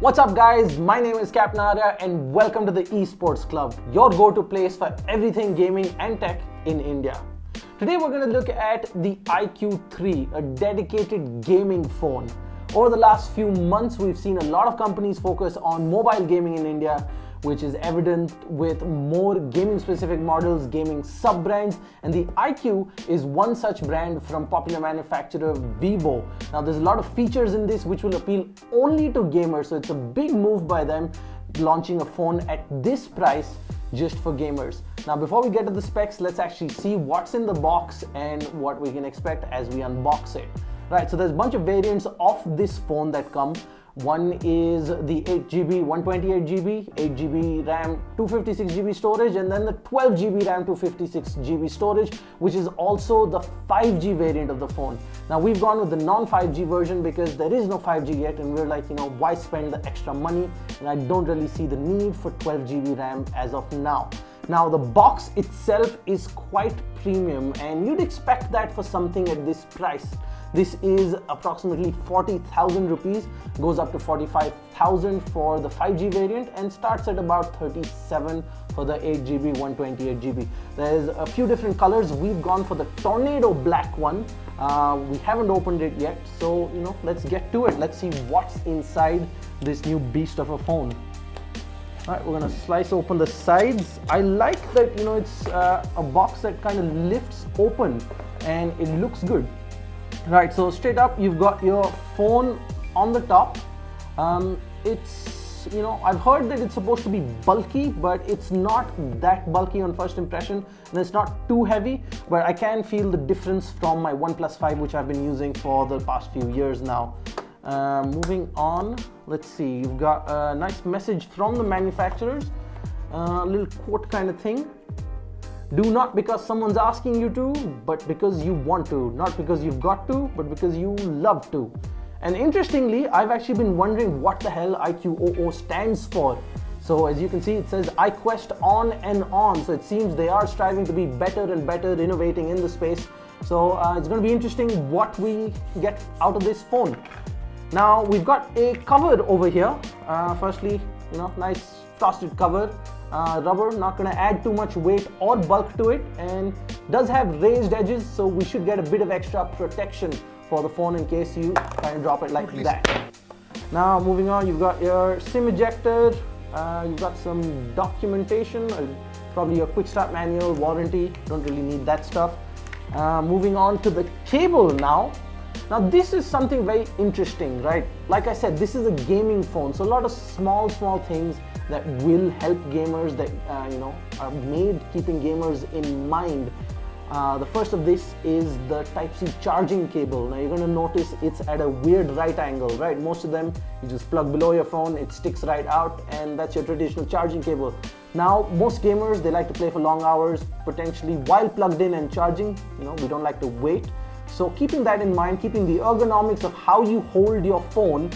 What's up guys, my name is Captain Arya and welcome to the Esports Club, your go-to place for everything gaming and tech in India. Today we're going to look at the IQOO, a dedicated gaming phone. Over the last few months we've seen a lot of companies focus on mobile gaming in India, which is evident with more gaming specific models, gaming sub-brands, and the IQOO is one such brand from popular manufacturer Vivo. Now there's a lot of features in this which will appeal only to gamers, so it's a big move by them launching a phone at this price just for gamers. Now before we get to the specs, let's actually see what's in the box and what we can expect as we unbox it. Right, so there's a bunch of variants of this phone that come. One is the 8GB, 128GB, 8GB RAM, 256GB storage, and then the 12GB RAM, 256GB storage, which is also the 5G variant of the phone. Now we've gone with the non-5G version because there is no 5G yet, and we're like, why spend the extra money? And I don't really see the need for 12GB RAM as of now. Now the box itself is quite premium, and you'd expect that for something at this price. This is approximately 40,000 rupees, goes up to 45,000 for the 5G variant and starts at about 37 for the 8GB, 128GB. There's a few different colors. We've gone for the Tornado Black one. We haven't opened it yet, so let's get to it. Let's see what's inside this new beast of a phone. All right, we're gonna slice open the sides. I like that it's a box that kind of lifts open and it looks good. Right, so straight up you've got your phone on the top. It's I've heard that it's supposed to be bulky, but it's not that bulky on first impression, and it's not too heavy, but I can feel the difference from my OnePlus 5, which I've been using for the past few years now. Moving on, let's see, you've got a nice message from the manufacturers, a little quote kind of thing. Do not because someone's asking you to, but because you want to. Not because you've got to, but because you love to. And interestingly, I've actually been wondering what the hell IQOO stands for. So as you can see, it says I quest on and on. So it seems they are striving to be better and better, innovating in the space. So it's going to be interesting what we get out of this phone. Now we've got a cover over here. Firstly, nice frosted cover. Rubber, not going to add too much weight or bulk to it, and does have raised edges, so we should get a bit of extra protection for the phone in case you try and drop it like that. Now moving on, you've got your SIM ejector, you've got some documentation, probably your quick start manual, warranty, don't really need that stuff. Moving on to the cable now. Now this is something very interesting, right? Like I said, this is a gaming phone, so a lot of small things that will help gamers, that are made keeping gamers in mind. The first of this is the Type-C charging cable. Now you're going to notice it's at a weird right angle, right? Most of them you just plug below your phone, it sticks right out, and that's your traditional charging cable. Now most gamers, they like to play for long hours, potentially while plugged in and charging. We don't like to wait. So keeping that in mind, keeping the ergonomics of how you hold your phone,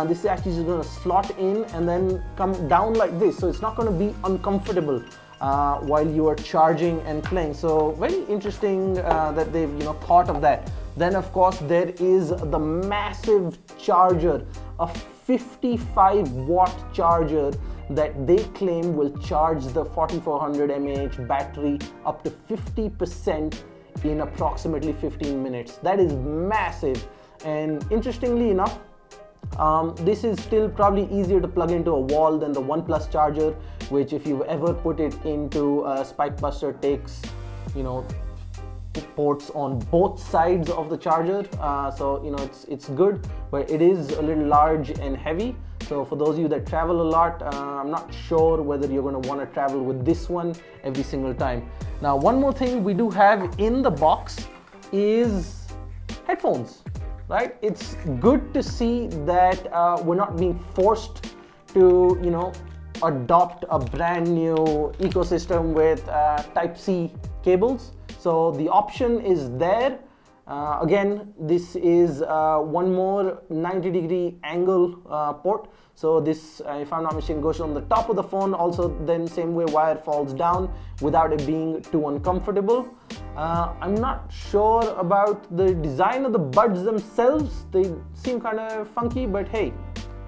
this is actually just going to slot in and then come down like this. So it's not going to be uncomfortable while you are charging and playing. So very interesting that they've thought of that. Then of course there is the massive charger, a 55-watt charger that they claim will charge the 4400 mAh battery up to 50% in approximately 15 minutes. That is massive. And interestingly enough, this is still probably easier to plug into a wall than the OnePlus charger, which if you've ever put it into a spike buster takes ports on both sides of the charger. So it's good, but it is a little large and heavy. So for those of you that travel a lot, I'm not sure whether you're going to want to travel with this one every single time. Now one more thing we do have in the box is headphones. Right? It's good to see that we're not being forced to, adopt a brand new ecosystem with Type-C cables. So the option is there. Again, this is one more 90-degree angle port. So this, if I'm not mistaken, goes on the top of the phone. Also, then same way wire falls down without it being too uncomfortable. I'm not sure about the design of the buds themselves. They seem kind of funky, but hey,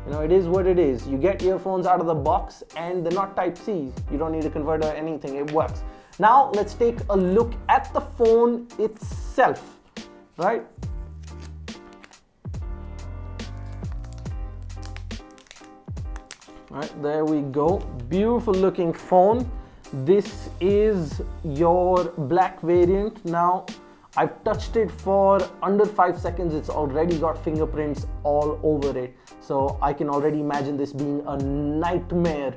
You know, it is what it is. You get earphones out of the box and they're not Type-C. You don't need a converter or anything, it works. Now let's take a look at the phone itself, right? All right, there we go. Beautiful looking phone. This is your black variant. Now, I've touched it for under 5 seconds. It's already got fingerprints all over it. So I can already imagine this being a nightmare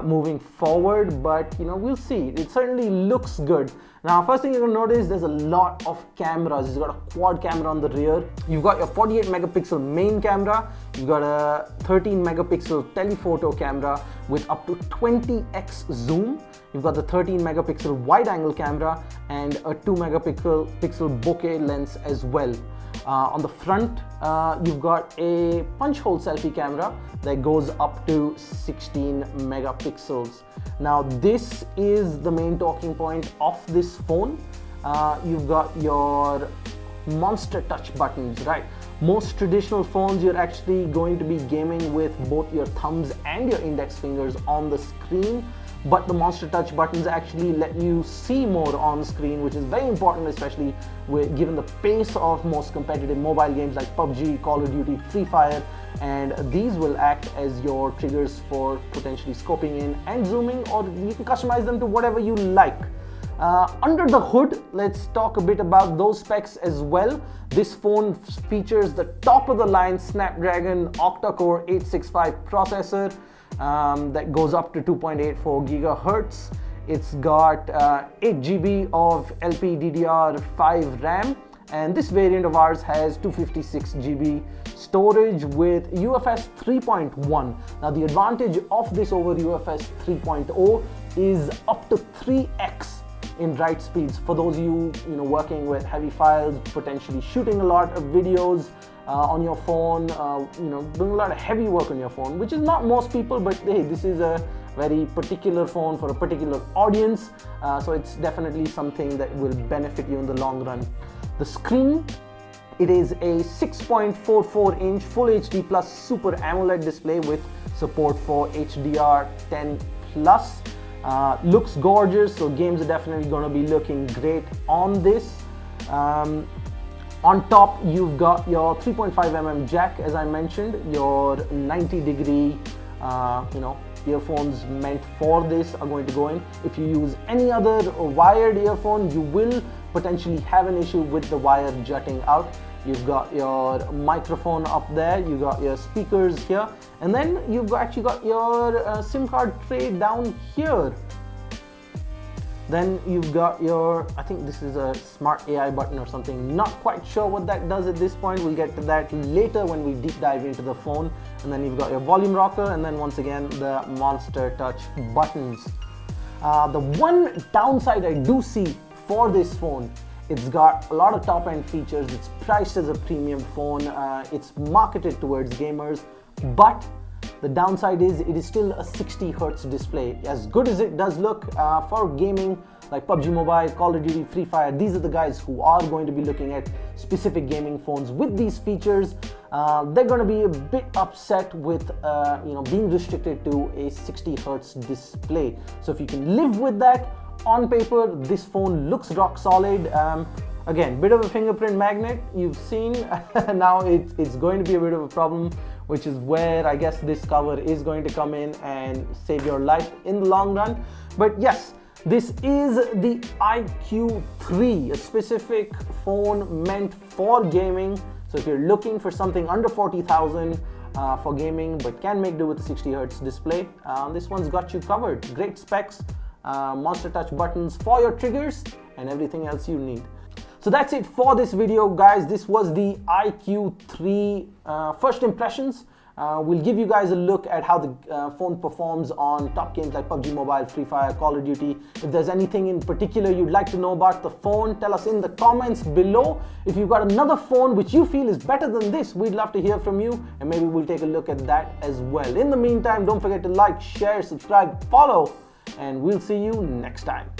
moving forward, but you know, we'll see. It certainly looks good. Now, first thing you're gonna notice, there's a lot of cameras. It's got a quad camera on the rear. You've got your 48 megapixel main camera. You've got a 13 megapixel telephoto camera with up to 20x zoom. You've got the 13 megapixel wide angle camera and a 2 megapixel bokeh lens as well. On the front, you've got a punch hole selfie camera that goes up to 16 megapixels. Now, this is the main talking point of this phone. You've got your monster touch buttons, right? Most traditional phones, you're actually going to be gaming with both your thumbs and your index fingers on the screen. But the monster touch buttons actually let you see more on screen, which is very important, especially given the pace of most competitive mobile games like PUBG, Call of Duty, Free Fire, and these will act as your triggers for potentially scoping in and zooming, or you can customize them to whatever you like. Under the hood, let's talk a bit about those specs as well. This phone features the top of the line Snapdragon octa-core 865 processor. That goes up to 2.84 gigahertz. It's got 8 GB of LPDDR5 RAM, and this variant of ours has 256 GB storage with UFS 3.1. Now, the advantage of this over UFS 3.0 is up to 3x in write speeds for those of you working with heavy files, potentially shooting a lot of videos on your phone, doing a lot of heavy work on your phone, which is not most people, but hey, this is a very particular phone for a particular audience, so it's definitely something that will benefit you in the long run. The screen, it is a 6.44 inch Full HD Plus Super AMOLED display with support for HDR10 Plus. Looks gorgeous, so games are definitely going to be looking great on this. On top, you've got your 3.5mm jack, as I mentioned, your 90-degree, earphones meant for this are going to go in. If you use any other wired earphone, you will potentially have an issue with the wire jutting out. You've got your microphone up there, you've got your speakers here, and then you've actually got your SIM card tray down here. Then you've got your, I think this is a smart AI button or something. Not quite sure what that does at this point. We'll get to that later when we deep dive into the phone. And then you've got your volume rocker, and then once again, the monster touch buttons. The one downside I do see for this phone, it's got a lot of top-end features. It's priced as a premium phone. It's marketed towards gamers, but the downside is it is still a 60 Hz display. As good as it does look for gaming like PUBG Mobile, Call of Duty, Free Fire, these are the guys who are going to be looking at specific gaming phones with these features. They're going to be a bit upset with being restricted to a 60 Hz display. So if you can live with that, on paper, this phone looks rock solid. Again, bit of a fingerprint magnet, you've seen. Now it's going to be a bit of a problem, which is where I guess this cover is going to come in and save your life in the long run. But yes, this is the IQOO, a specific phone meant for gaming. So if you're looking for something under 40,000 for gaming but can make do with a 60 Hz display, this one's got you covered. Great specs, monster touch buttons for your triggers, and everything else you need. So that's it for this video, guys. This was the IQOO first impressions. We'll give you guys a look at how the phone performs on top games like PUBG Mobile, Free Fire, Call of Duty. If there's anything in particular you'd like to know about the phone, tell us in the comments below. If you've got another phone which you feel is better than this, we'd love to hear from you, and maybe we'll take a look at that as well. In the meantime, don't forget to like, share, subscribe, follow, and we'll see you next time.